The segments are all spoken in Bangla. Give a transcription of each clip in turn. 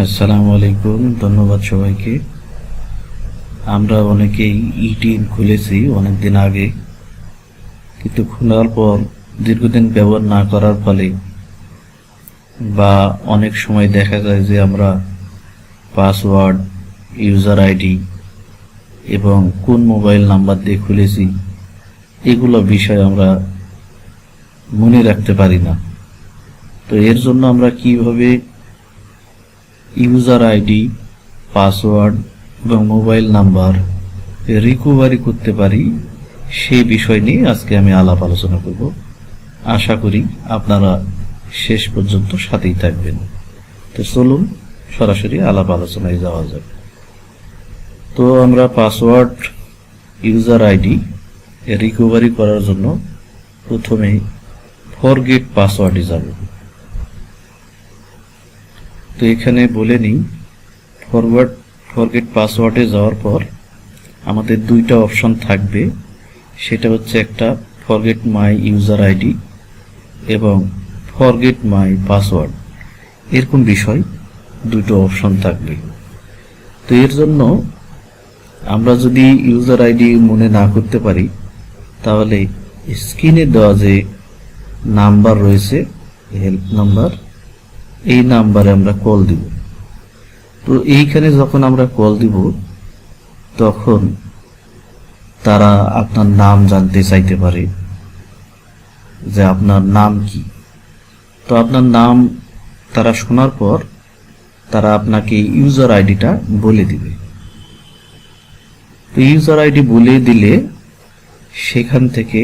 আসসালামু আলাইকুম। ধন্যবাদ সবাইকে। আমরা অনেকেই ইটিএম খুলেছি অনেকদিন আগে, কিন্তু খোলার পর দীর্ঘদিন ব্যবহার না করার ফলে বা অনেক সময় দেখা যায় যে আমরা পাসওয়ার্ড, ইউজার আইডি এবং কোন মোবাইল নাম্বার দিয়ে খুলেছি এগুলো বিষয় আমরা মনে রাখতে পারি না। তো এর জন্য আমরা কিভাবে ইউজার আইডি, পাসওয়ার্ড এবং মোবাইল নাম্বার রিকভারি করতে পারি সেই বিষয় নিয়ে আজকে আমি আলাপ আলোচনা করব। আশা করি আপনারা শেষ পর্যন্ত সাথেই থাকবেন। তো চলুন সরাসরি আলাপ আলোচনায় যাওয়া যাক। তো আমরা পাসওয়ার্ড, ইউজার আইডি রিকভারি করার জন্য প্রথমে ফরগেট পাসওয়ার্ডে যাব। তো এখানে বলে নিই, ফরগেট পাসওয়ার্ডে যাওয়ার পর আমাদের দুইটা অপশন থাকবে। সেটা হচ্ছে একটা ফরগেট মাই ইউজার আইডি এবং ফরগেট মাই পাসওয়ার্ড, এরকম বিষয় দুটো অপশন থাকবে। তো এর জন্য আমরা যদি ইউজার আইডি মনে না করতে পারি তাহলে স্ক্রিনে দেওয়া যে নাম্বার রয়েছে, হেল্প নাম্বার, এই নাম্বারে আমরা কল দিব। তো এইখানে যখন আমরা কল দিব তখন তারা আপনার নাম জানতে চাইতে পারে যে আপনার নাম কি। তো আপনার নাম তারা শোনার পর তারা আপনাকে ইউজার আইডিটা বলে দিবে। তো ইউজার আইডি বলে দিলে সেখান থেকে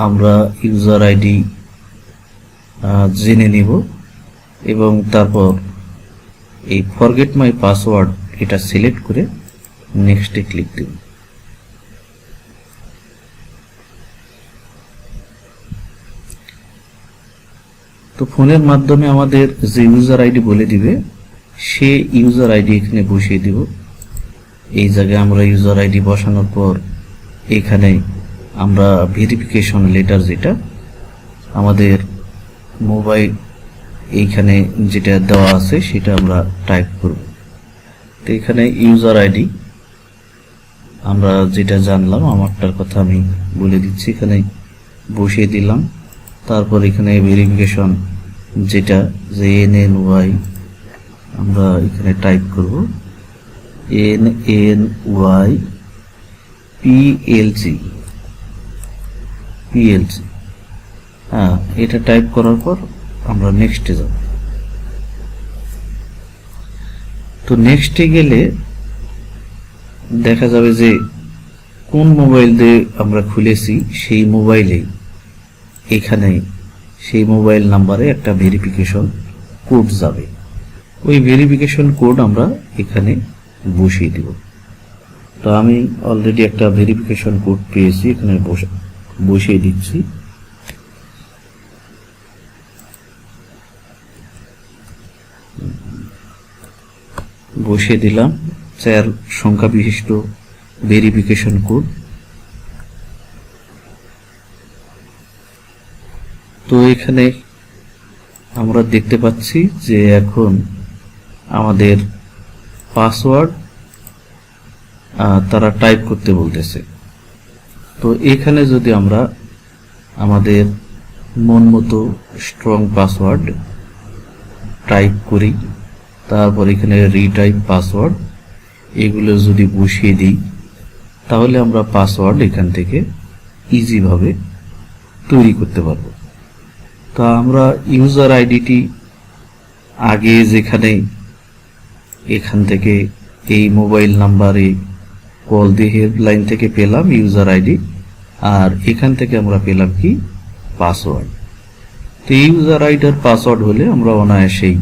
আমরা ইউজার আইডি জেনে নিব এবং তারপর এই ফরগেট মাই পাসওয়ার্ড এটা সিলেক্ট করে নেক্সটে ক্লিক দেব। তো ফোনের মাধ্যমে আমাদের যে ইউজার আইডি বলে দিবে সে ইউজার আইডি এখানে বসিয়ে দিব। এই জায়গায় আমরা ইউজার আইডি বসানোর পর এখানে আমরা ভেরিফিকেশন লেটার, যেটা আমাদের মোবাইল এইখানে যেটা দেওয়া আছে সেটা আমরা টাইপ করব। তো এখানে ইউজার আইডি আমরা যেটা জানলাম, আমারটার কথা আমি বলে দিচ্ছি, এখানে বসিয়ে দিলাম। তারপর এখানে ভেরিফিকেশন যেটা যে NNY আমরা এখানে টাইপ করব, NNY PLG। হ্যাঁ, এটা টাইপ করার পর আমরা নেক্সটে যাব। তো নেক্সটে গেলে দেখা যাবে যে কোন মোবাইল দিয়ে আমরা খুলেছি সেই মোবাইলে এখানে সেই মোবাইল নাম্বারে একটা ভেরিফিকেশন কোড যাবে। ওই ভেরিফিকেশন কোড আমরা এখানে বসিয়ে দিব। তো আমি অলরেডি একটা ভেরিফিকেশন কোড পেয়েছি, এখানে বসিয়ে দিচ্ছি। বসিয়ে দিলাম 4 সংখ্যা বিশিষ্ট ভেরিফিকেশন কোড। তো এখানে আমরা দেখতে পাচ্ছি যে এখন আমাদের পাসওয়ার্ড তারা টাইপ করতে বলতেছে। তো এখানে যদি আমরা আমাদের মন মতো স্ট্রং পাসওয়ার্ড টাইপ করি, তারপর এখানে রিটাইপ পাসওয়ার্ড এগুলো যদি বসিয়ে দিই তাহলে আমরা পাসওয়ার্ড এখান থেকে ইজিভাবে তৈরি করতে পারবো। তো আমরা ইউজার আইডিটি আগে যেখানে এখান থেকে এই মোবাইল নাম্বারে কল দিয়ে হেল্পলাইন থেকে পেলাম ইউজার আইডি, আর এখান থেকে আমরা পেলাম কি পাসওয়ার্ড। তো ইউজার আইডি আর পাসওয়ার্ড হলে আমরা অনায়াসেই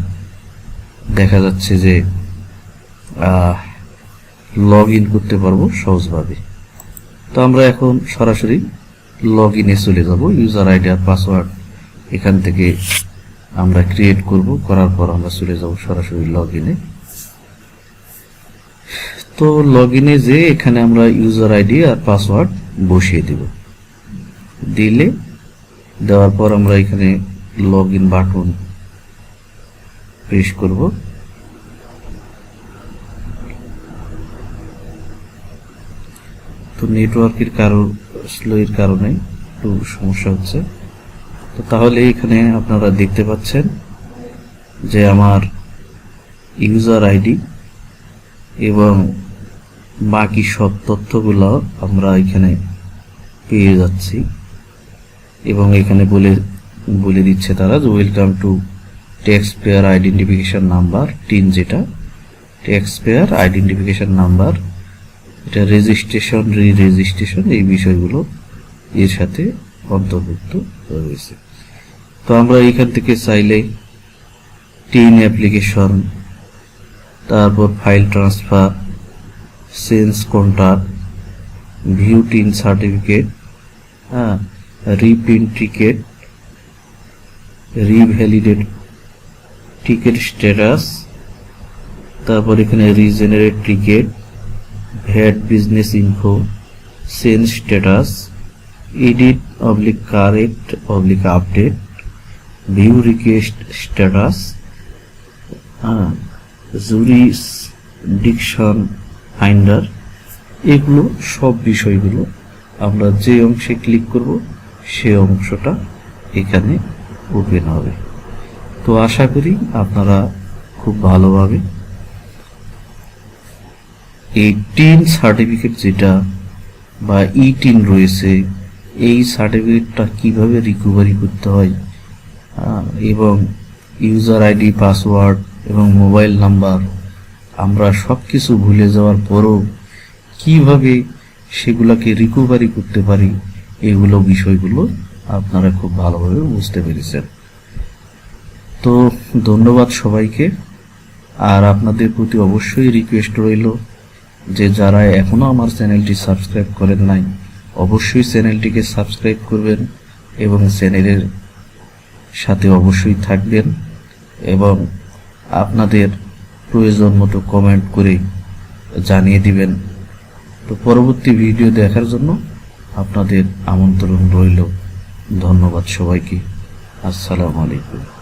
দেখা যাচ্ছে যে লগ ইন করতে পারবো সহজভাবে। তো আমরা এখন সরাসরি লগ ইনে চলে যাব। ইউজার আইডি আর পাসওয়ার্ড এখান থেকে আমরা ক্রিয়েট করব, করার পর আমরা চলে যাব সরাসরি লগ ইনে। তো লগ ইনে যে এখানে আমরা ইউজার আইডি আর পাসওয়ার্ড বসিয়ে দেব। দেওয়ার পর আমরা এখানে লগ ইন বাটন প্রেস করব। তো নেটওয়ার্কের স্লোয়ের কারণে একটু সমস্যা হচ্ছে। তো তাহলে এখানে আপনারা দেখতে পাচ্ছেন যে আমার ইউজার আইডি এবং বাকি সব তথ্যগুলো আমরা এখানে পেয়ে যাচ্ছি এবং এখানে বলে দিচ্ছে তারা যে welcome to tax payer identification number tin, যেটা ট্যাক্স পেয়ার আইডেন্টিফিকেশন নাম্বার, এটা রেজিস্ট্রেশন রেজিস্ট্রেশন এই বিষয়গুলো এর সাথে অন্তর্ভুক্ত রয়েছে। তো আমরা এখান থেকে চাইলে টিন অ্যাপ্লিকেশন, তারপর file transfer, change contract, view tin certificate, reprint ticket, revalidate ticket status, তারপর এখানে regenerate ticket, VAT business info, change status, edit correct update, view request status, jurisdiction finder, এগুলো সব বিষয়গুলো আমরা যে অংশে ক্লিক করব সে অংশটা এখানে ওপেন হবে। তো আশা করি আপনারা খুব ভালোভাবে এই টিন সার্টিফিকেট যেটা বা ই টিন রয়েছে, এই সার্টিফিকেটটা কিভাবে রিকভারি করতে হয় এবং ইউজার আইডি, পাসওয়ার্ড এবং মোবাইল নাম্বার আমরা সব কিছু ভুলে যাওয়ার পরও কিভাবে সেগুলোকে রিকভারি করতে পারি, এগুলো বিষয়গুলো আপনারা খুব ভালোভাবে বুঝতে পেরেছেন। তো ধন্যবাদ সবাইকে। আর আপনাদের প্রতি অবশ্যই রিকোয়েস্ট রইল যে যারা এখনো আমার চ্যানেলটি সাবস্ক্রাইব করেন নাই, অবশ্যই চ্যানেলটিকে সাবস্ক্রাইব করবেন এবং চ্যানেলের সাথে অবশ্যই থাকবেন এবং আপনাদের প্রয়োজন মতো কমেন্ট করে জানিয়ে দিবেন। তো পরবর্তী ভিডিও দেখার জন্য আপনাদের আমন্ত্রণ রইল। ধন্যবাদ সবাইকে। আসসালামু আলাইকুম।